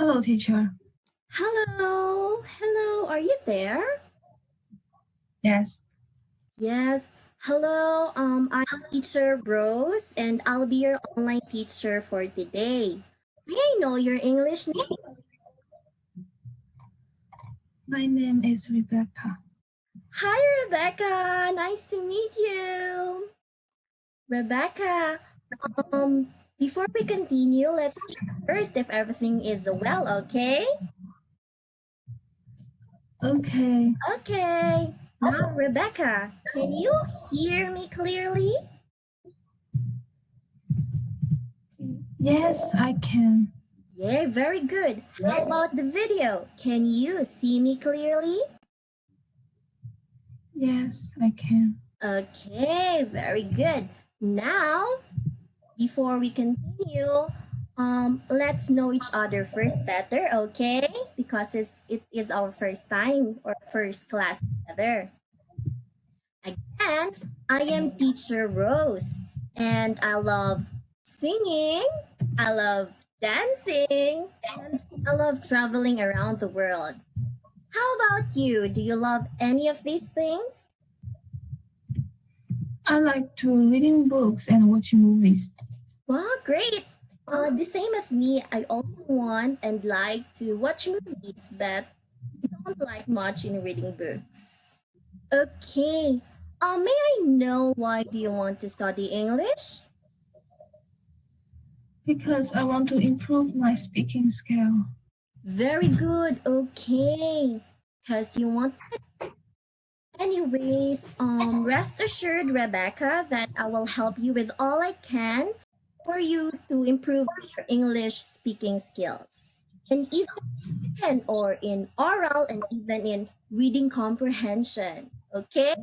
Hello, teacher. Hello, hello, are you there? Yes. Yes, hello, I'm teacher Rose and I'll be your online teacher for today. May I know your English name? My name is Rebecca. Hi, Rebecca, nice to meet you. Rebecca, before we continue, let's check first if everything is well, okay? Okay. Okay. Now, Rebecca, can you hear me clearly? Yes, I can. Yeah, very good. How about the video? Can you see me clearly? Yes, I can. Okay, very good. Now, before we continue, let's know each other first better, okay? Because it is our first time or first class together. Again, I am teacher Rose and I love singing, I love dancing, and I love traveling around the world. How about you? Do you love any of these things? I like to reading books and watching movies. Wow, great. The same as me, I also want and like to watch movies, but I don't like much in reading books. Okay. May I know why do you want to study English? Because I want to improve my speaking skill. Very good. Okay. Because you want it. Anyways, rest assured, Rebecca, that I will help you with all I can for you to improve your English speaking skills. And even written or in oral and even in reading comprehension. Okay?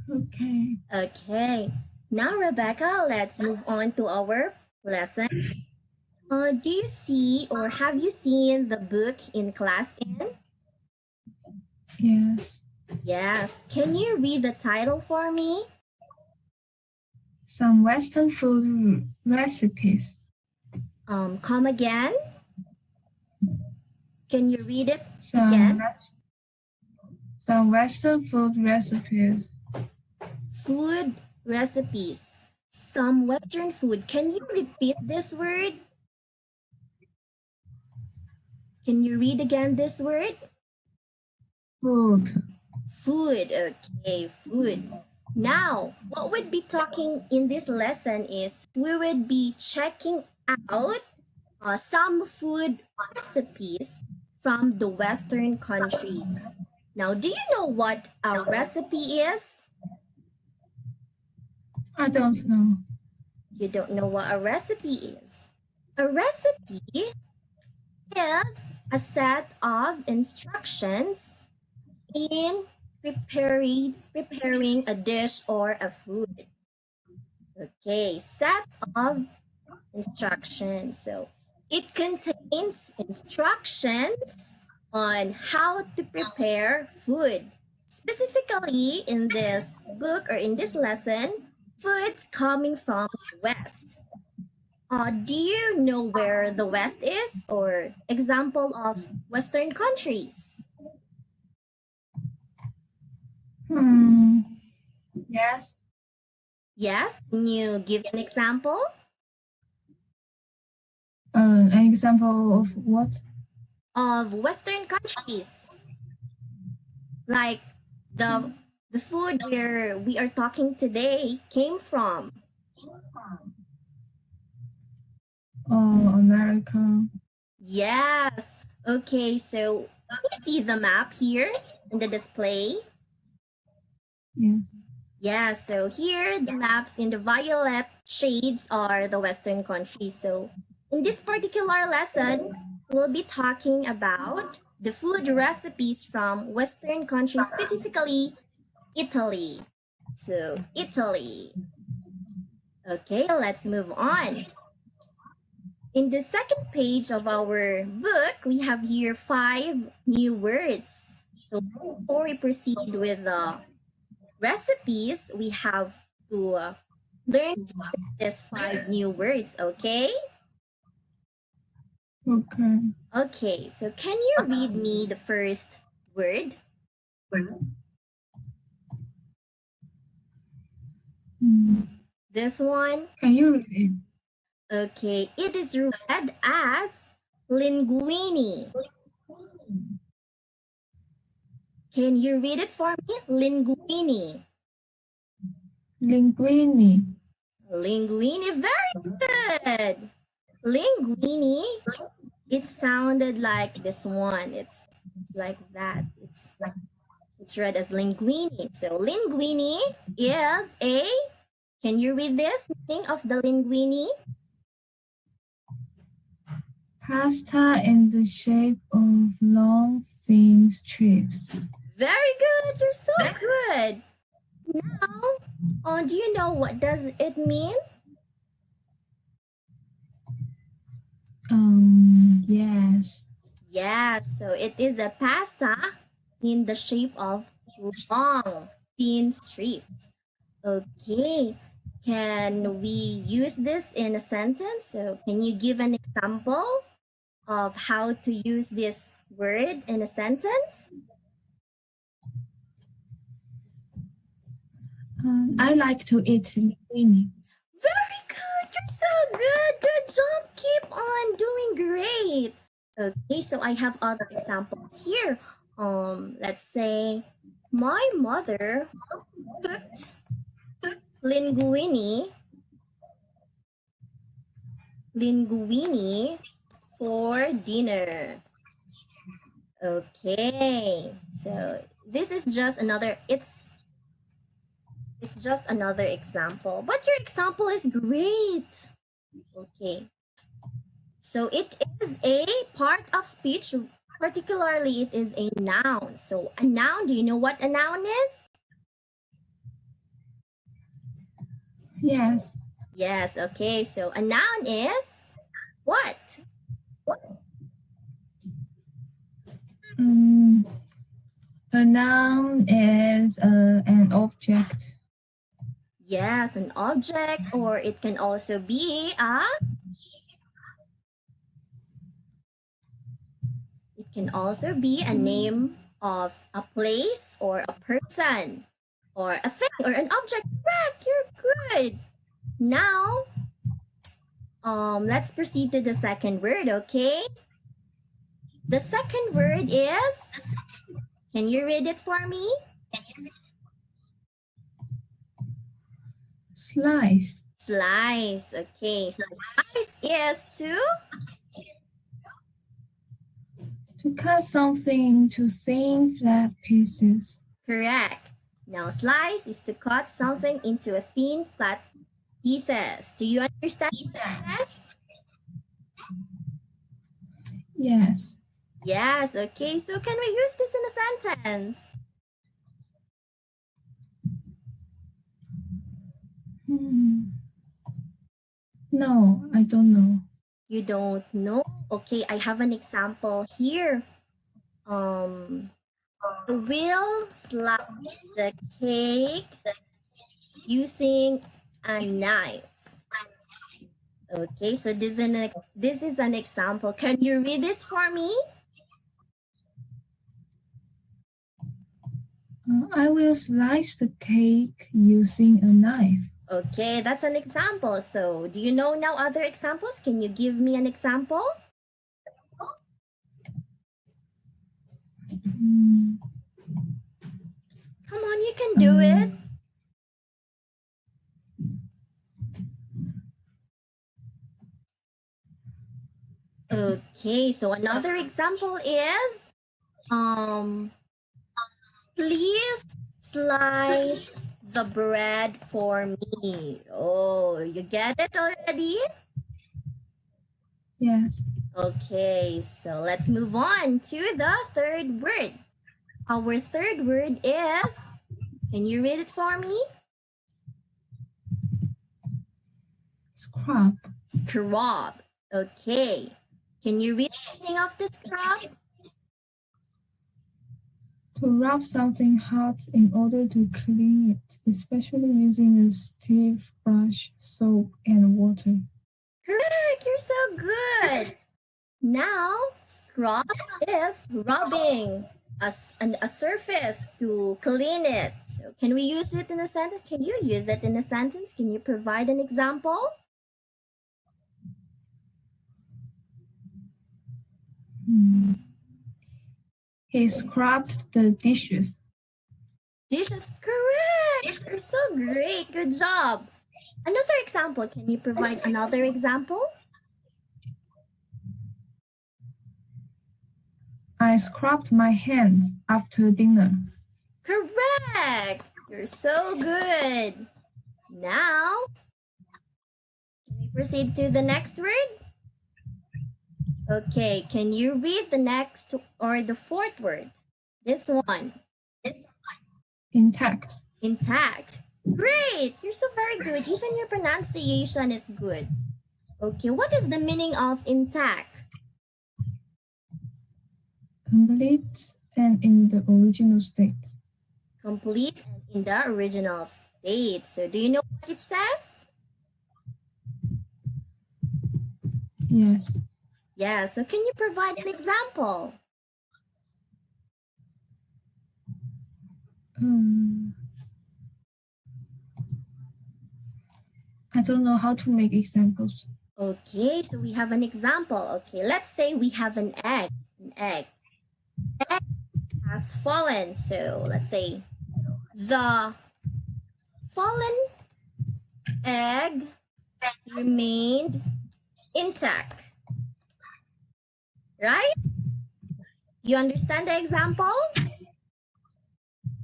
Okay. Okay. Now, Rebecca, let's move on to our lesson. Do you see or have you seen the book in class in? Yes. Yes. Can you read the title for me? Some Western food recipes. Come again. Can you read it Some, again? West- some Western food recipes. Food recipes. Some Western food. Can you repeat this word? Can you read again this word? Food. Food. Okay, food. Now, what we'd be talking in this lesson is we would be checking out some food recipes from the Western countries. Now, do you know what a recipe is? I don't know. You don't know what a recipe is. A recipe is a set of instructions in preparing a dish or a food. Okay, set of instructions. So it contains instructions on how to prepare food. Specifically in this book or in this lesson, foods coming from the West. Do you know where the West is or example of Western countries? Yes. Yes, can you give an example? An example of what? Of Western countries, like the the food where we are talking today came from. America. Yes. Okay, so you see the map here in the display. Yes. Yeah, so here the maps in the violet shades are the Western countries. So in this particular lesson, we'll be talking about the food recipes from Western countries, specifically Italy. So Italy. Okay, let's move on. In the second page of our book, we have here 5 new words. So before we proceed with the recipes, we have to learn these 5 new words, okay? Okay. Okay, so can you read me the first word? This one? Can you read it? Okay, it is read as linguini. Can you read it for me? Linguini. Linguini. Linguini, very good. Linguini, it sounded like this one. It's like that. It's read as linguini. So linguini is a, can you read this meaning of the linguini? Pasta in the shape of long, thin strips. Very good. You're so good. Now, do you know what does it mean? Yes. Yes, so it is a pasta in the shape of long, thin strips. Okay, can we use this in a sentence? So can you give an example of how to use this word in a sentence? I like to eat linguini. Very good. You're so good. Good job. Keep on doing great. Okay, so I have other examples here. Let's say my mother cooked linguini for dinner. Okay, so this is just another, it's just another example, but your example is great. Okay, so it is a part of speech, particularly it is a noun. So a noun, do you know what a noun is? Yes. Yes, okay, so a noun is what? A noun is an object. Yes, an object, or it can also be a, it can also be a name of a place or a person or a thing or an object. Correct, you're good. Now, let's proceed to the second word, okay? The second word is, can you read it for me? Slice. Slice, okay. So slice is To cut something into thin, flat pieces. correct. Now, slice is to cut something into a thin, flat pieces. Do you understand? Yes? Yes. Yes, okay. So can we use this in a sentence? No, I don't know. You don't know? Okay, I have an example here. I will slice the cake using a knife. Okay, so this is an example. Can you read this for me? I will slice the cake using a knife. Okay, that's an example. So do you know now other examples? Can you give me an example? Come on, you can do it. Okay, so another example is, please slice the bread for me. Oh, you get it already? Yes. Okay, so let's move on to the third word. Our third word is, can you read it for me? Scrub. Scrub. Okay. Can you read the meaning of the scrub? To rub something hot in order to clean it, especially using a stiff brush, soap, and water. Correct. You're so good. Now, scrub is rubbing a surface to clean it. So can we use it in a sentence? Can you use it in a sentence? Can you provide an example? He scrubbed the dishes. Dishes, correct. You're so great. Good job. Another example. Can you provide another example? I scrubbed my hands after dinner. Correct. You're so good. Now, can we proceed to the next word? Okay, can you read the next or the fourth word? This one. Intact. Intact. Great. You're so very good. Even your pronunciation is good. Okay, what is the meaning of intact? Complete and in the original state. Complete and in the original state. So do you know what it says? Yes. Yeah, so can you provide an example? I don't know how to make examples. Okay, so we have an example. Okay, let's say we have an egg. An egg. Egg has fallen. So let's say the fallen egg remained intact. Right? You understand the example?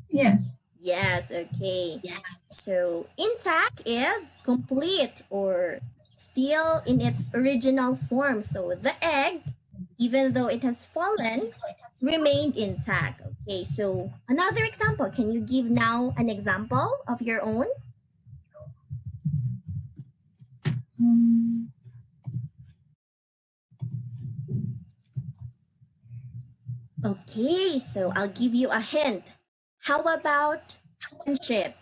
Yes. Yes, okay. So intact is complete or still in its original form. So the egg, even though it has fallen, remained intact. Okay, so another example. Can you give now an example of your own? Okay, so I'll give you a hint. How about friendship?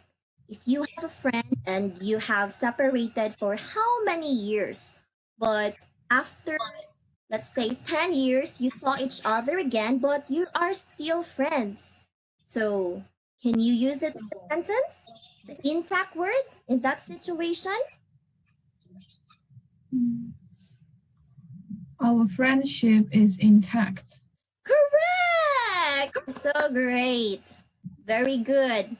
If you have a friend and you have separated for how many years, but after, let's say, 10 years, you saw each other again, but you are still friends. So, can you use it in a sentence? The intact word in that situation? Our friendship is intact. Correct! You're so great. Very good.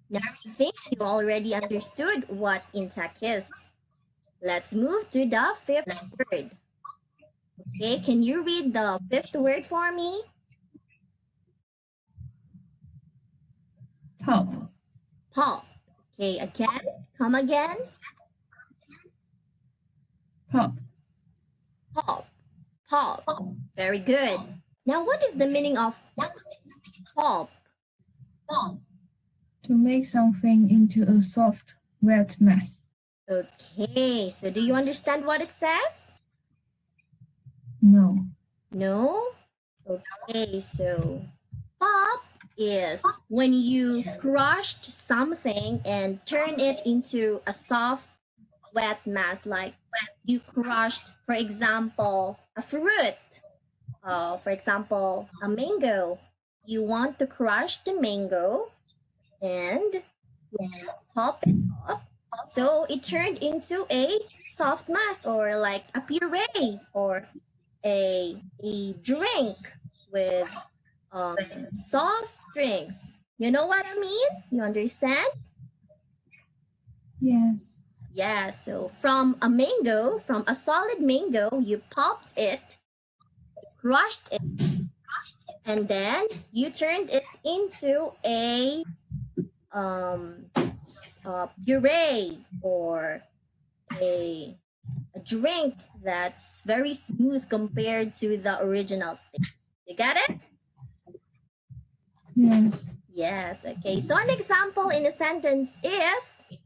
Now I think you already understood what intact is. Let's move to the fifth word. Okay, can you read the fifth word for me? Pulp. Pulp. Okay, again, come again. Pulp. Pulp. Pulp. Very good. Now, what is the meaning of pulp? To make something into a soft, wet mess. Okay, so do you understand what it says? No. No? Okay, so pulp is when you crushed something and turn it into a soft, wet mass, like you crushed, for example, a fruit. For example, a mango. You want to crush the mango and pulp it up. So it turned into a soft mass or like a puree or a drink with soft drinks. You know what I mean? You understand? Yes. Yeah, so from a mango, from a solid mango, you pulped it, crushed it, and then you turned it into a puree or a drink that's very smooth compared to the original state. You got it? Yes. Yes. Okay. So an example in a sentence is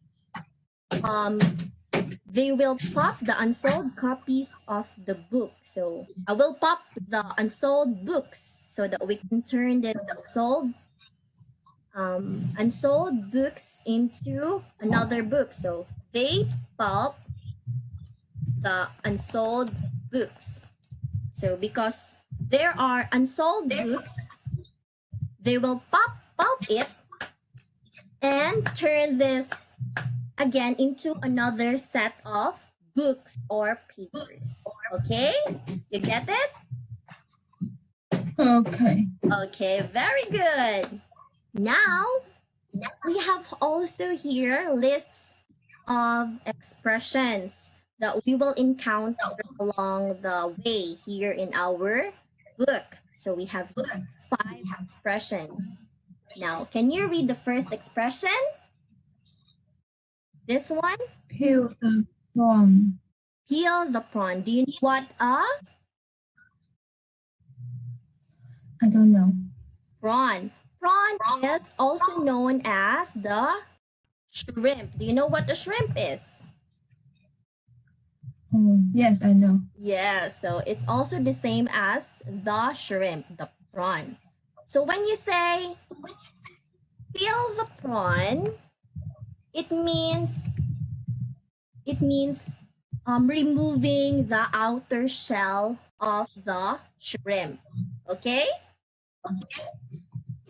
they will pop the unsold copies of the book. So I will pop the unsold books so that we can turn the unsold books into another book. So they pulp the unsold books. So because there are unsold books, they will pulp it and turn this again into another set of books or papers. Okay? You get it? Okay. Okay, very good. Now, we have also here lists of expressions that we will encounter along the way here in our book. So we have 5 expressions. Now, can you read the first expression? This one? Peel the prawn. Peel the prawn. Do you know what a I don't know. prawn? Prawn is also known as the shrimp. Do you know what the shrimp is? Oh, yes, I know. Yeah, so it's also the same as the shrimp, the prawn. So when you say peel the prawn, it means removing the outer shell of the shrimp. Okay?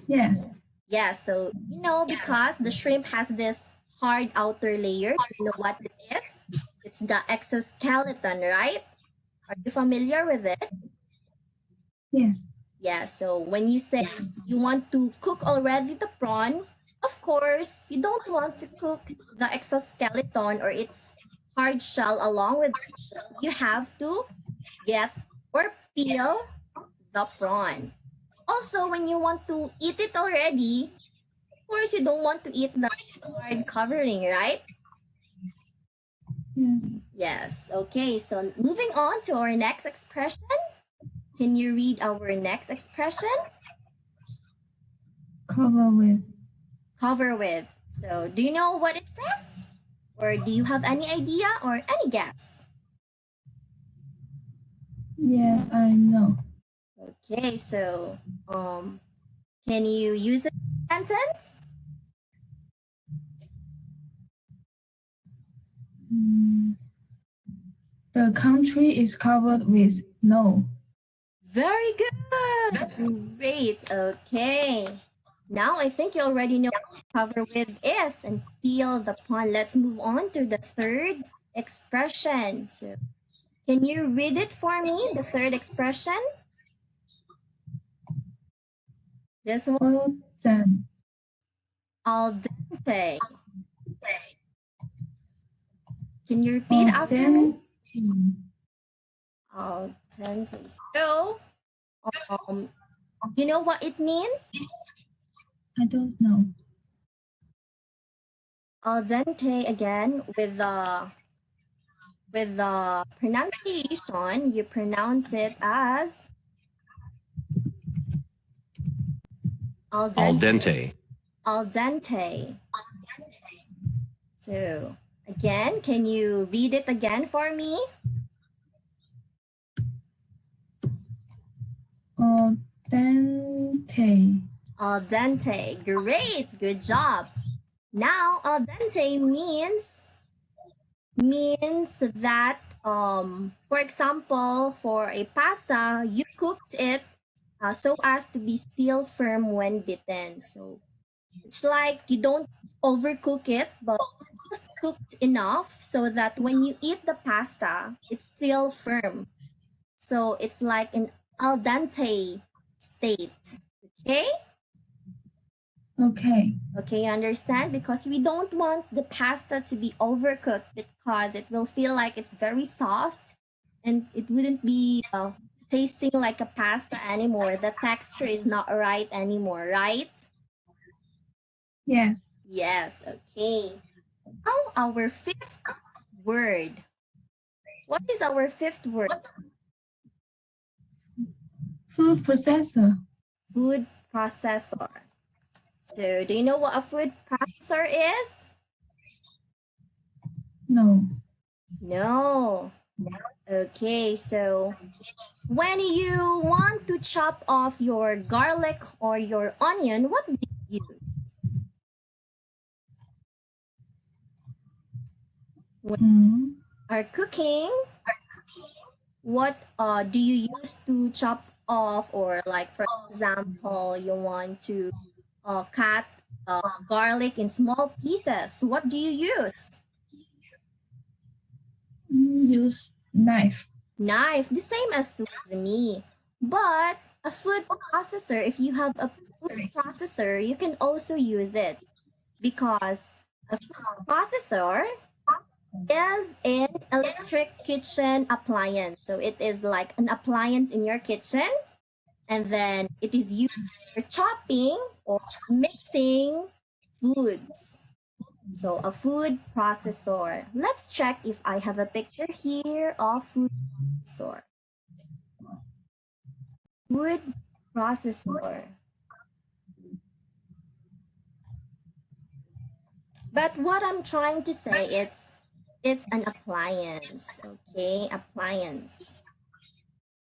Yes. Yeah, so you know because the shrimp has this hard outer layer, you know what it is? It's the exoskeleton, right? Are you familiar with it? Yes. Yeah, so when you say you want to cook already the prawn, of course, you don't want to cook the exoskeleton or its hard shell along with it. You have to get or peel the prawn. Also, when you want to eat it already, of course, you don't want to eat the hard covering, right? Yes. Yes. Okay, so moving on to our next expression. Can you read our next expression? Cover with. Cover with. So, do you know what it says? Or do you have any idea or any guess? Yes, I know. Okay, so can you use it in a sentence? Mm, the country is covered with snow. Very good. Great. Okay. Now I think you already know what cover with is and peel the pond. Let's move on to the third expression. So, can you read it for me? The third expression? This one, Well done. al dente. Can you repeat Al after me? dente. Al dente. So, um, you know what it means? I don't know. Al dente again with the pronunciation, you pronounce it as al Al dente. dente. Al dente. So, again, can you read it again for me? Al dente. Al dente. Great. Good job. Now, al dente means that for example, for a pasta, you cooked it so as to be still firm when bitten. So it's like you don't overcook it, but just cooked enough so that when you eat the pasta, it's still firm. So it's like an al dente state. Okay? Okay. Okay, you understand? Because we don't want the pasta to be overcooked because it will feel like it's very soft and it wouldn't be tasting like a pasta anymore. The texture is not right anymore, right? Yes. Yes, okay. Now, our fifth word. What is our fifth word? Food processor. Food processor. So, do you know what a food processor is? No. No. Okay, so when you want to chop off your garlic or your onion, what do you use? When Mm. you are cooking, what do you use to chop off, or like for example, you want to cut garlic in small pieces. What do you use? Use knife. Knife, the same as with me. But a food processor, if you have a food processor, you can also use it, because a food processor is an electric kitchen appliance. So it is like an appliance in your kitchen, and then it is used for chopping or mixing foods. So a food processor. Let's check if I have a picture here of food processor. Food processor. But what I'm trying to say, it's an appliance, okay? Appliance.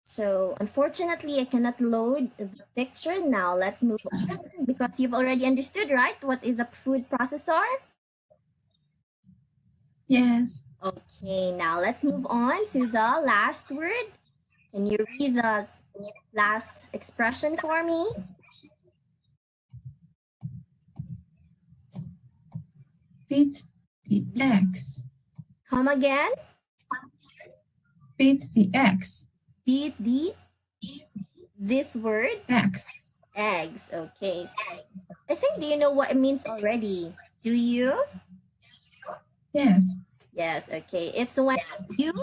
So unfortunately, I cannot load the picture now. Let's move on, because you've already understood, right? What is a food processor? Yes. Okay, now let's move on to the last word. Can you read the last expression for me? Beat the eggs. Come again. Beat the eggs. Beat this word. Eggs. Eggs. Okay. So I think, do you know what it means already? Do you? Yes. Yes. Okay. It's when you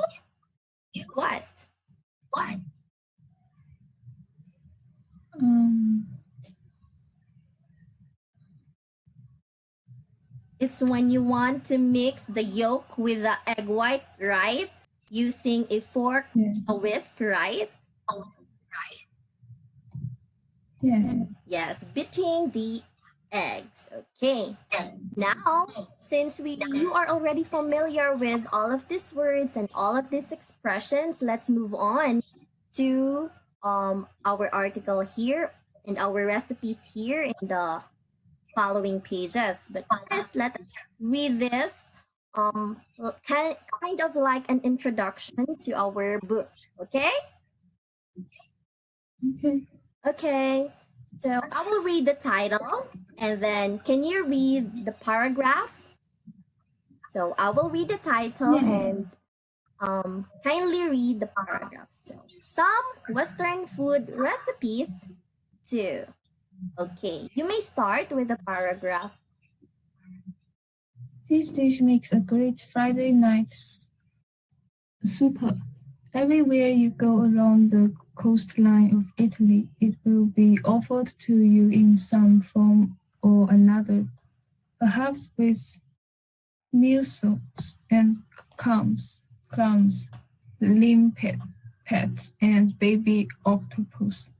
what? It's when you want to mix the yolk with the egg white, right? Using a fork, a whisk, right? Yes. Yes, beating the eggs. Okay. Now, since you are already familiar with all of these words and all of these expressions, let's move on to our article here and our recipes here in the following pages. But first, let us read this kind of like an introduction to our book. Okay? Okay. Okay. So I will read the title, and then can you read the paragraph? So I will read the title and kindly read the paragraph. So some Western food recipes too. Okay, you may start with the paragraph. This dish makes a great Friday night supper. Everywhere you go along the coastline of Italy, it will be offered to you in some form or another, perhaps with mussels and clams, limpets, and baby octopus,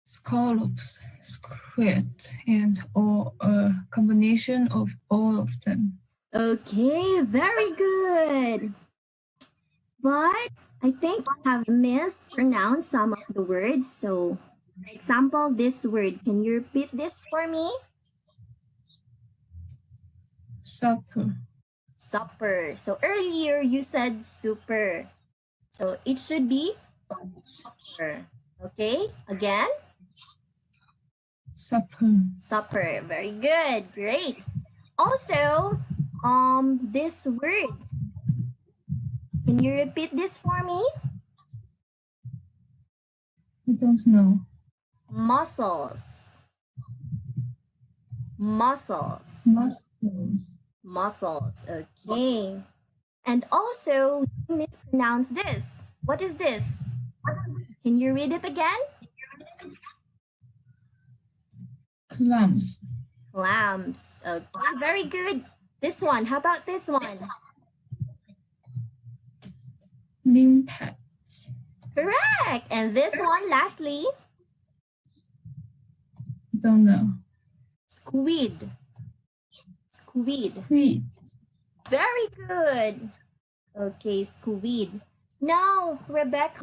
scallops, squid, and or a combination of all of them. Okay, very good. But I think I have mispronounced some of the words. So, for example, this word, can you repeat this for me? Supper. Supper. So earlier you said super. So it should be supper. Okay, again? Supper. Supper. Very good. Great. Also, this word, can you repeat this for me? I don't know. Muscles. Muscles. Mussels. Muscles. Okay. And also, you mispronounce this. What is this? Can you read it again? Clams. Clams. Okay, very good. This one. How about this one? Limpets. Correct. And this one, lastly, Don't know. squid. Squid. Squid. Very good. Okay, squid. Now, Rebecca,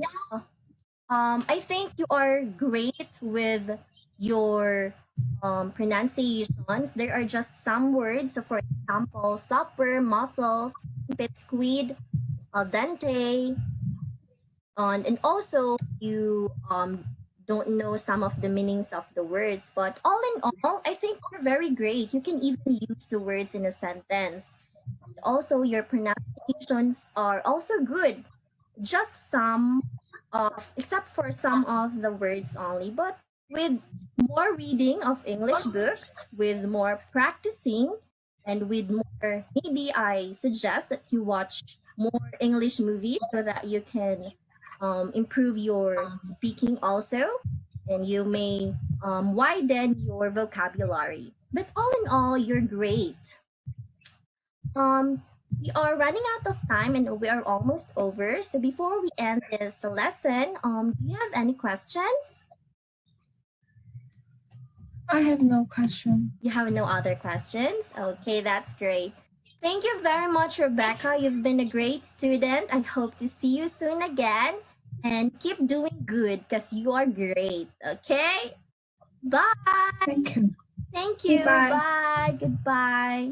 I think you are great with your pronunciations. There are just some words. So, for example, supper, mussels, pit, squid, al dente, and also you don't know some of the meanings of the words. But all in all, I think you're very great. You can even use the words in a sentence. Also, your pronunciations are also good. Just some of, except for some of the words only. But with more reading of English books, with more practicing, and with more, maybe I suggest that you watch more English movies so that you can improve your speaking also, and you may widen your vocabulary. But all in all, you're great. Um, we are running out of time and we are almost over. So before we end this lesson, do you have any questions? I have no question. You have no other questions? Okay, that's great. Thank you very much, Rebecca. You've been a great student. I hope to see you soon again. And keep doing good because you are great. Okay? Bye. Thank you. Thank you. Goodbye. Bye. Goodbye.